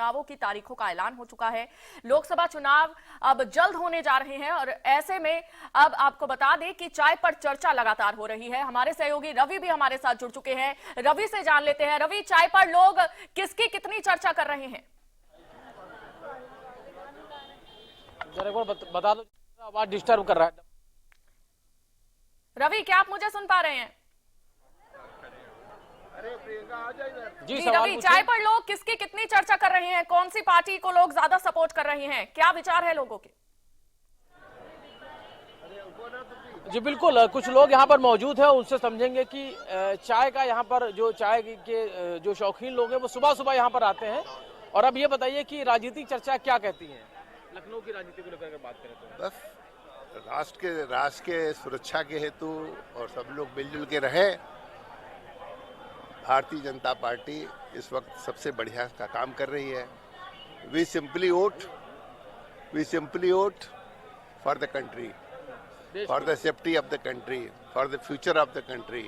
चुनावों की तारीखों का ऐलान हो चुका है। लोकसभा चुनाव अब जल्द होने जा रहे हैं और ऐसे में अब आपको बता दें कि चाय पर चर्चा लगातार हो रही है। हमारे सहयोगी रवि भी हमारे साथ जुड़ चुके हैं। रवि से जान लेते हैं। रवि, चाय पर लोग किसकी कितनी चर्चा कर रहे हैं? जरा एक बार बता दो, आवाज डिस्टर्ब कर रहा है। रवि, क्या आप मुझे सुन पा रहे हैं? जी रवि, चाय पर लोग किसकी कितनी चर्चा कर रहे हैं? कौन सी पार्टी को लोग ज्यादा सपोर्ट कर रहे हैं? क्या विचार है लोगों के? जी बिल्कुल, कुछ लोग यहाँ पर मौजूद हैं, उनसे समझेंगे कि चाय का यहाँ पर जो चाय के जो शौकीन लोग हैं वो सुबह सुबह यहाँ पर आते हैं। और अब ये बताइए कि राजनीतिक चर्चा क्या कहती है लखनऊ की राजनीति को लेकर बात करें तो? बस राष्ट्र के सुरक्षा के हेतु और सब लोग मिलजुल के रहे। भारतीय जनता पार्टी इस वक्त सबसे बढ़िया का काम कर रही है। We simply vote for the country, for the safety of the country, for the future of the country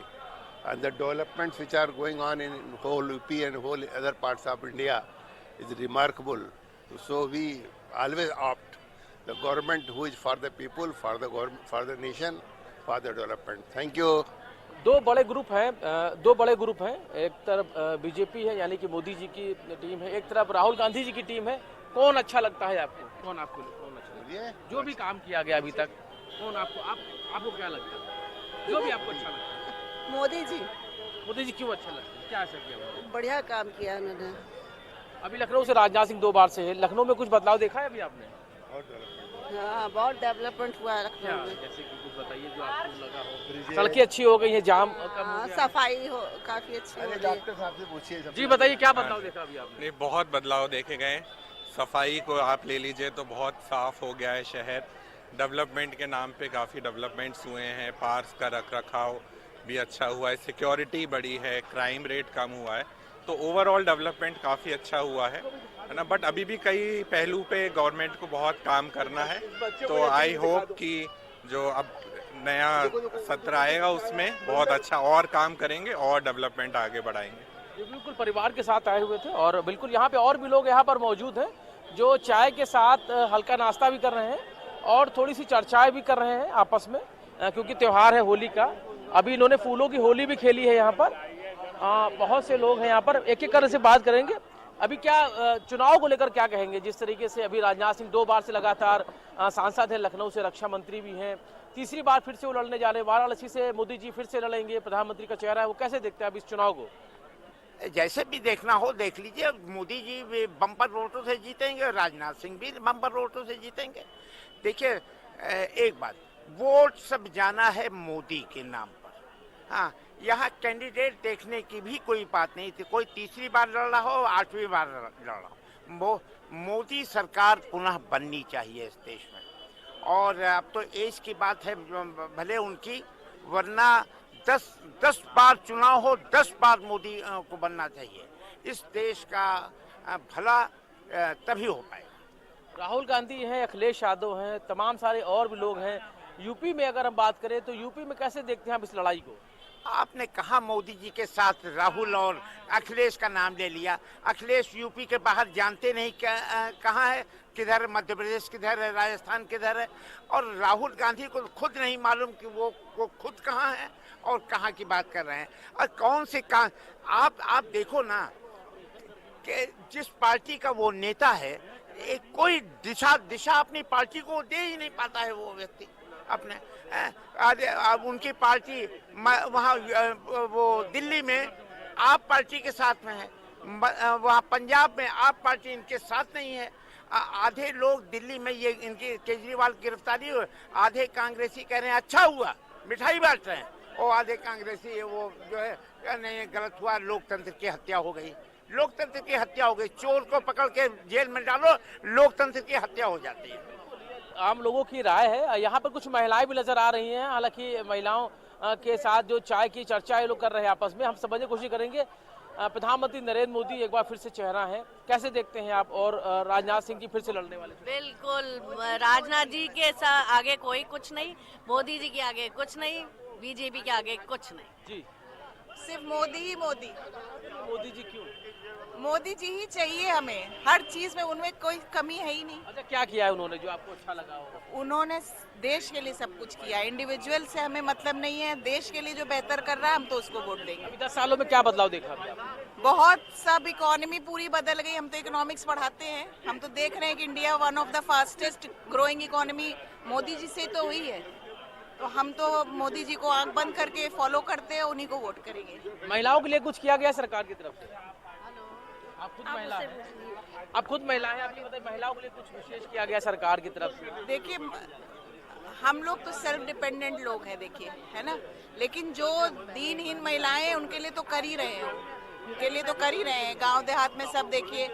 and the developments which are going on in whole UP and whole other parts of India is remarkable. So we always opt the government who is for the people, for the nation, for the development. Thank you. दो बड़े group हैं। एक तरफ BJP है, यानी कि मोदी जी की team है, एक तरफ राहुल गांधी जी की टीम है। कौन अच्छा लगता है आपको? कौन अच्छा लगता है? जो भी काम किया गया अभी तक, कौन आपको क्या लगता है? जो भी आपको अच्छा लगता है। मोदी जी क्यों अच्छा लगता है? क्या ऐसा किया? बढ़िया काम किया उन्होंने। अभी लखनऊ से राजनाथ सिंह 2 बार से है, लखनऊ में कुछ बदलाव देखा है अभी आपने? हाँ, बहुत डेवलपमेंट हुआ है लखनऊ में। जैसे कि कुछ बताइए जो आपको लगा हो। सड़कें अच्छी हो गई हैं, जाम कम हो गया, सफाई हो काफी अच्छी हो गई। जी बताइए क्या बदलाव देखा अभी आपने? नहीं, बहुत बदलाव देखे गए। सफाई को आप ले लीजिए तो बहुत साफ हो गया है शहर। डेवलपमेंट के नाम पे काफ़ी डेवलपमेंट्स हुए हैं। पार्क्स का रखरखाव भी अच्छा हुआ है, सिक्योरिटी बढ़ी है, क्राइम रेट कम हुआ है। तो ओवरऑल डेवलपमेंट काफ़ी अच्छा हुआ है ना। बट अभी भी कई पहलू पे गवर्नमेंट को बहुत काम करना है। तो आई होप कि जो अब नया सत्र आएगा उसमें बहुत अच्छा और काम करेंगे और डेवलपमेंट आगे बढ़ाएंगे। बिल्कुल परिवार के साथ आए हुए थे और बिल्कुल यहाँ पे और भी लोग यहाँ पर मौजूद हैं जो चाय के साथ हल्का नाश्ता भी कर रहे हैं और थोड़ी सी चर्चाएं भी कर रहे हैं आपस में, क्योंकि त्योहार है होली का। अभी इन्होंने फूलों की होली भी खेली है यहाँ पर। बहुत से लोग हैं यहाँ पर, एक एक करके से बात करेंगे। अभी क्या चुनाव को लेकर क्या कहेंगे? जिस तरीके से अभी राजनाथ सिंह 2 बार से लगातार सांसद हैं, लखनऊ से रक्षा मंत्री भी हैं, तीसरी बार फिर से वो लड़ने जा रहे हैं। वाराणसी से मोदी जी फिर से लड़ेंगे, प्रधानमंत्री का चेहरा है, वो कैसे देखते हैं अब इस चुनाव को? जैसे भी देखना हो देख लीजिए। मोदी जी बम्पर वोटों से जीतेंगे और राजनाथ सिंह भी बम्पर वोटों से जीतेंगे। देखिए, एक बात, वोट सब जाना है मोदी के नाम पर। हाँ, यहाँ कैंडिडेट देखने की भी कोई बात नहीं थी। कोई तीसरी बार लड़ रहा हो, 8वीं बार लड़ रहा हो, मोदी सरकार पुनः बननी चाहिए इस देश में। और अब तो एज की बात है भले उनकी, वरना 10 बार चुनाव हो, 10 बार मोदी को बनना चाहिए। इस देश का भला तभी हो पाएगा। राहुल गांधी हैं, अखिलेश यादव हैं, तमाम सारे और भी लोग हैं। यूपी में अगर हम बात करें तो यूपी में कैसे देखते हैं आप इस लड़ाई को? आपने कहा मोदी जी के साथ राहुल और अखिलेश का नाम ले लिया। अखिलेश यूपी के बाहर जानते नहीं कहाँ है, किधर मध्य प्रदेश किधर है, राजस्थान किधर है। और राहुल गांधी को खुद नहीं मालूम कि वो खुद कहाँ है और कहाँ की बात कर रहे हैं और कौन से कहाँ। आप देखो ना कि जिस पार्टी का वो नेता है, एक कोई दिशा अपनी पार्टी को दे ही नहीं पाता है वो व्यक्ति अपने। अब उनकी पार्टी वहाँ वो दिल्ली में आप पार्टी के साथ में है, वहाँ पंजाब में आप पार्टी इनके साथ नहीं है। आधे लोग दिल्ली में ये इनकी केजरीवाल की गिरफ्तारी हुई, आधे कांग्रेसी कह रहे हैं अच्छा हुआ, मिठाई बांट रहे हैं, और आधे कांग्रेसी वो जो है नहीं गलत हुआ, लोकतंत्र की हत्या हो गई। लोकतंत्र की हत्या हो गई। चोर को पकड़ के जेल में डालो, लोकतंत्र की हत्या हो जाती है। आम लोगों की राय है। यहाँ पर कुछ महिलाएं भी नजर आ रही हैं, हालांकि महिलाओं के साथ जो चाय की चर्चा ये लोग कर रहे हैं आपस में, हम समझने की कोशिश करेंगे। प्रधानमंत्री नरेंद्र मोदी एक बार फिर से चेहरा है, कैसे देखते हैं आप? और राजनाथ सिंह जी फिर से लड़ने वाले। बिल्कुल, राजनाथ जी के आगे कोई कुछ नहीं, मोदी जी के आगे कुछ नहीं, बीजेपी के आगे कुछ नहीं। जी, सिर्फ मोदी ही मोदी। मोदी जी क्यों? मोदी जी ही चाहिए हमें, हर चीज में उनमें कोई कमी है ही नहीं। अच्छा, क्या किया है उन्होंने जो आपको अच्छा लगा हो? उन्होंने देश के लिए सब कुछ किया, इंडिविजुअल से हमें मतलब नहीं है, देश के लिए जो बेहतर कर रहा है हम तो उसको वोट देंगे। अभी 10 सालों में क्या बदलाव देखा अभी आपने? बहुत सब, इकोनॉमी पूरी बदल गई। हम तो इकोनॉमिक्स पढ़ाते हैं, हम तो देख रहे हैं कि India one of the fastest growing economy Modi ji से तो हुई है। तो हम तो मोदी जी को आंख बंद करके फॉलो करते हैं, उन्हीं को वोट करेंगे। महिलाओं के लिए कुछ किया गया सरकार की तरफ से? आप खुद महिला हैं, आप खुद महिला हैं, आपने बताइए महिलाओं के लिए कुछ विशेष किया गया सरकार की तरफ से? देखिए, हम लोग तो सेल्फ डिपेंडेंट लोग हैं, देखिए, है ना। लेकिन जो दीनहीन महिलाएं हैं उनके लिए तो कर ही रहे हैं, उनके लिए तो कर ही रहे हैं। गांव देहात में सब देखिए,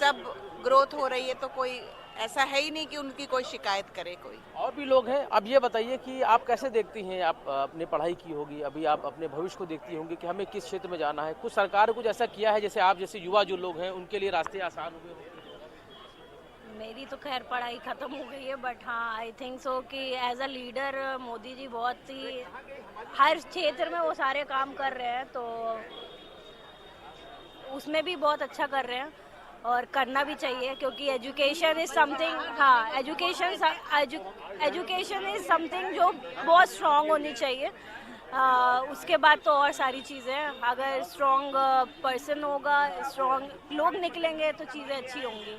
सब ग्रोथ हो रही है, तो कोई ऐसा है ही नहीं कि उनकी कोई शिकायत करे कोई। और भी लोग हैं। अब ये बताइए कि आप कैसे देखती हैं, आप अपने पढ़ाई की होगी, अभी आप अपने भविष्य को देखती होंगी कि हमें किस क्षेत्र में जाना है। कुछ सरकार ने कुछ ऐसा किया है जैसे आप जैसे युवा जो लोग हैं उनके लिए रास्ते आसान हुए हों? मेरी तो खैर पढ़ाई ख़त्म हो गई है, बट हाँ आई थिंक सो कि as a leader Modi ji बहुत ही हर क्षेत्र में वो सारे काम कर रहे हैं, तो उसमें भी बहुत अच्छा कर रहे हैं और करना भी चाहिए, क्योंकि एजुकेशन इज़ समथिंग, हाँ एजुकेशन इज़ समथिंग जो बहुत स्ट्रॉन्ग होनी चाहिए। उसके बाद तो और सारी चीज़ें, अगर स्ट्रॉन्ग पर्सन होगा, स्ट्रॉन्ग लोग निकलेंगे तो चीज़ें अच्छी होंगी।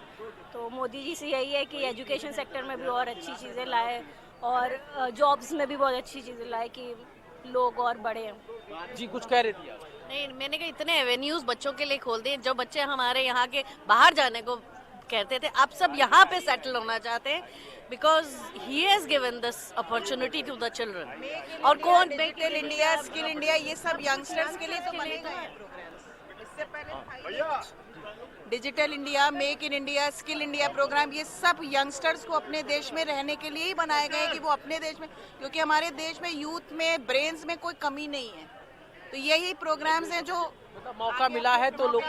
तो मोदी जी से यही है कि एजुकेशन सेक्टर में भी और अच्छी चीज़ें लाए और जॉब्स में भी बहुत अच्छी चीज़ें लाए कि लोग और बढ़े। जी, कुछ कह रही थी आप? नहीं, मैंने कहा इतने एवेन्यूज बच्चों के लिए खोल दिए। जो बच्चे हमारे यहाँ के बाहर जाने को कहते थे, अब सब यहाँ पे सेटल होना चाहते हैं, because he has given this opportunity to the children. और कौन डिजिटल इंडिया, स्किल इंडिया, ये सब यंगस्टर्स के लिए तो बने हैं प्रोग्राम्स। इससे पहले digital India, make in India, skill India program, ये सब यंगस्टर्स को अपने देश में रहने के लिए ही बनाए गए हैं कि वो अपने देश में, क्योंकि हमारे देश में यूथ में, ब्रेन्स में कोई कमी नहीं है। तो यही प्रोग्राम्स हैं जो मौका मिला है तो लोग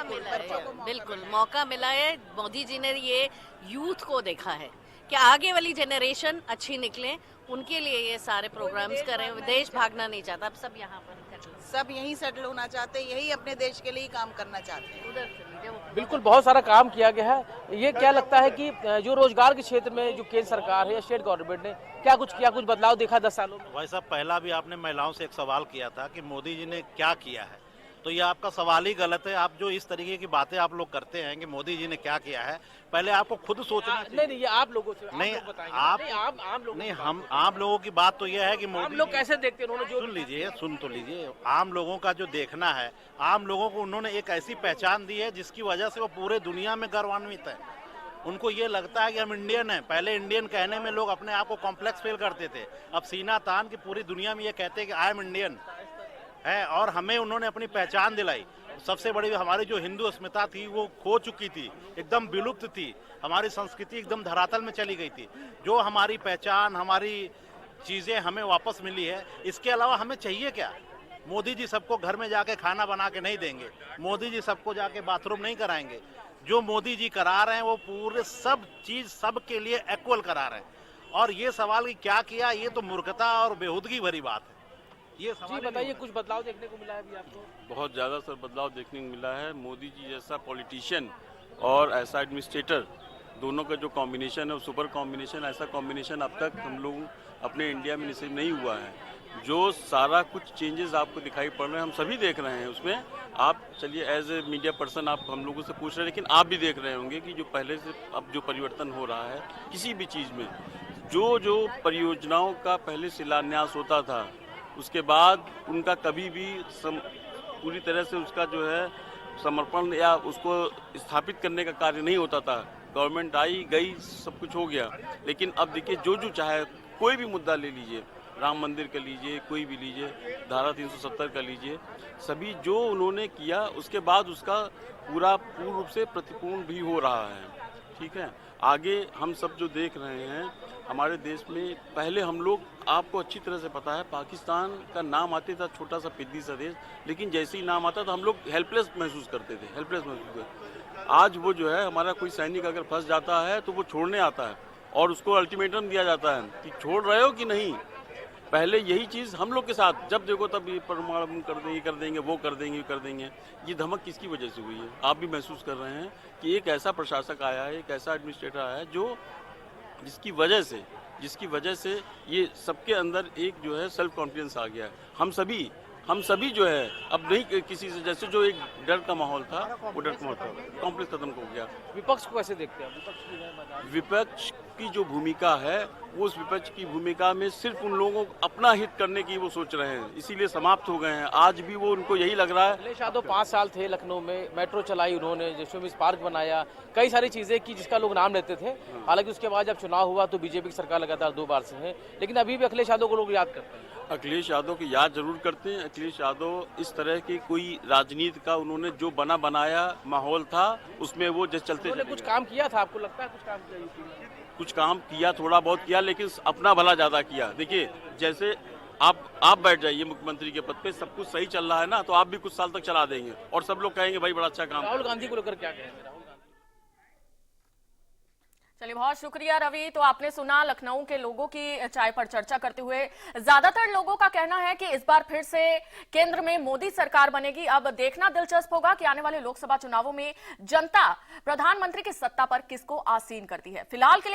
बिल्कुल मौका मिला है। मोदी जी ने ये यूथ को देखा है कि आगे वाली जनरेशन अच्छी निकले, उनके लिए ये सारे प्रोग्राम्स कर रहे हैं। देश भागना नहीं चाहता, अब सब यहाँ पर सब यहीं सेटल होना चाहते हैं, यही अपने देश के लिए काम करना चाहते हैं। उधर से लीजिए वो। बिल्कुल, बहुत सारा काम किया गया है। ये क्या लगता है कि जो रोजगार के क्षेत्र में जो केंद्र सरकार है या स्टेट गवर्नमेंट ने क्या कुछ किया, कुछ बदलाव देखा 10 सालों में? भाई साहब, पहला भी आपने महिलाओं से एक सवाल किया था कि मोदी जी ने क्या किया है, तो ये आपका सवाल ही गलत है। आप जो इस तरीके की बातें आप लोग करते हैं कि मोदी जी ने क्या किया है, पहले आपको खुद सोचना चाहिए। नहीं, ये आप लोगों से नहीं, आप आम लोग नहीं, हम आम लोगों की बात तो यह है कि आम लोग कैसे देखते हैं, उन्होंने जो सुन लीजिए, सुन तो लीजिए। आम लोगों का जो देखना है, आम लोगों को उन्होंने एक ऐसी पहचान दी है जिसकी वजह से वो पूरे दुनिया में गर्वान्वित है। उनको ये लगता है कि हम इंडियन हैं। पहले इंडियन कहने में लोग अपने आप को कॉम्प्लेक्स फील करते थे, अब सीना तान की पूरी दुनिया में ये कहते हैं कि आई एम इंडियन है। और हमें उन्होंने अपनी पहचान दिलाई। सबसे बड़ी हमारी जो हिंदू अस्मिता थी वो खो चुकी थी, एकदम विलुप्त थी, हमारी संस्कृति एकदम धरातल में चली गई थी। जो हमारी पहचान, हमारी चीज़ें हमें वापस मिली है। इसके अलावा हमें चाहिए क्या? मोदी जी सबको घर में जाके खाना बना के नहीं देंगे, मोदी जी सबको जाके बाथरूम नहीं कराएंगे। जो मोदी जी करा रहे हैं वो पूरे सब चीज़ सबके लिए इक्वल करा रहे हैं। और ये सवाल कि क्या किया, ये तो मूर्खता और बेहूदगी भरी बात है। ये जी बताइए, कुछ बदलाव देखने को मिला है अभी आपको? बहुत ज़्यादा सर बदलाव देखने को मिला है। मोदी जी जैसा पॉलिटिशियन और ऐसा एडमिनिस्ट्रेटर, दोनों का जो कॉम्बिनेशन है, सुपर कॉम्बिनेशन, ऐसा कॉम्बिनेशन अब तक हम लोग अपने इंडिया में नसीब नहीं हुआ है। जो सारा कुछ चेंजेस आपको दिखाई पड़ रहे हैं, हम सभी देख रहे हैं उसमें। आप चलिए एज ए मीडिया पर्सन आप हम लोगों से पूछ रहे हैं, लेकिन आप भी देख रहे होंगे कि जो पहले से अब जो परिवर्तन हो रहा है किसी भी चीज़ में, जो परियोजनाओं का पहले शिलान्यास होता था, उसके बाद उनका कभी भी पूरी तरह से उसका जो है समर्पण या उसको स्थापित करने का कार्य नहीं होता था। गवर्नमेंट आई गई, सब कुछ हो गया। लेकिन अब देखिए, जो चाहे कोई भी मुद्दा ले लीजिए, राम मंदिर का लीजिए, कोई भी लीजिए, धारा 370 का लीजिए, सभी जो उन्होंने किया उसके बाद उसका पूर्ण रूप से प्रतिपूर्ण भी हो रहा है। ठीक है, आगे हम सब जो देख रहे हैं हमारे देश में, पहले हम लोग, आपको अच्छी तरह से पता है, पाकिस्तान का नाम आते था, छोटा सा पिद्दी सा देश, लेकिन जैसे ही नाम आता था हम लोग हेल्पलेस महसूस करते थे। आज वो जो है, हमारा कोई सैनिक अगर फंस जाता है तो वो छोड़ने आता है और उसको अल्टीमेटम दिया जाता है कि छोड़ रहे हो कि नहीं। पहले यही चीज़ हम लोग के साथ जब देखो तब ये परमाणु कर देंगे, कर देंगे, वो कर देंगे, कर देंगे। ये धमक किसकी वजह से हुई है? आप भी महसूस कर रहे हैं कि एक ऐसा प्रशासक आया है, एक ऐसा एडमिनिस्ट्रेटर आया है जो जिसकी वजह से ये सबके अंदर एक जो है सेल्फ कॉन्फिडेंस आ गया है। हम सभी जो है अब नहीं किसी से, जैसे जो एक डर का माहौल था वो डर का माहौल कॉम्प्लेक्स खत्म हो गया। विपक्ष को कैसे देखते हैं? विपक्ष की जो भूमिका है वो उस विपक्ष की भूमिका में सिर्फ उन लोगों को अपना हित करने की वो सोच रहे हैं, इसीलिए समाप्त हो गए हैं। आज भी वो उनको यही लग रहा है। अखिलेश यादव 5 साल थे लखनऊ में, मेट्रो चलाई उन्होंने, जैसे पार्क बनाया, कई सारी चीजें की जिसका लोग नाम लेते थे। हालांकि उसके बाद जब चुनाव हुआ तो बीजेपी की सरकार लगातार 2 बार से है, लेकिन अभी भी अखिलेश यादव को लोग याद करते हैं। अखिलेश यादव की याद जरूर करते हैं। अखिलेश यादव इस तरह की कोई राजनीति का उन्होंने जो बनाया माहौल था उसमें वो जैसे चलते कुछ काम किया था, आपको लगता है कुछ काम किया यूपी में? कुछ काम किया, थोड़ा बहुत किया, लेकिन अपना भला ज्यादा किया। देखिए जैसे आप बैठ जाइए मुख्यमंत्री के पद पे, सब कुछ सही चल रहा है ना, तो आप भी कुछ साल तक चला देंगे और सब लोग कहेंगे भाई बड़ा अच्छा काम। राहुल गांधी को लेकर क्या कहेंगे? चलिए, बहुत शुक्रिया रवि। तो आपने सुना लखनऊ के लोगों की चाय पर चर्चा करते हुए। ज्यादातर लोगों का कहना है कि इस बार फिर से केंद्र में मोदी सरकार बनेगी। अब देखना दिलचस्प होगा कि आने वाले लोकसभा चुनावों में जनता प्रधानमंत्री की सत्ता पर किसको आसीन करती है। फिलहाल के लिए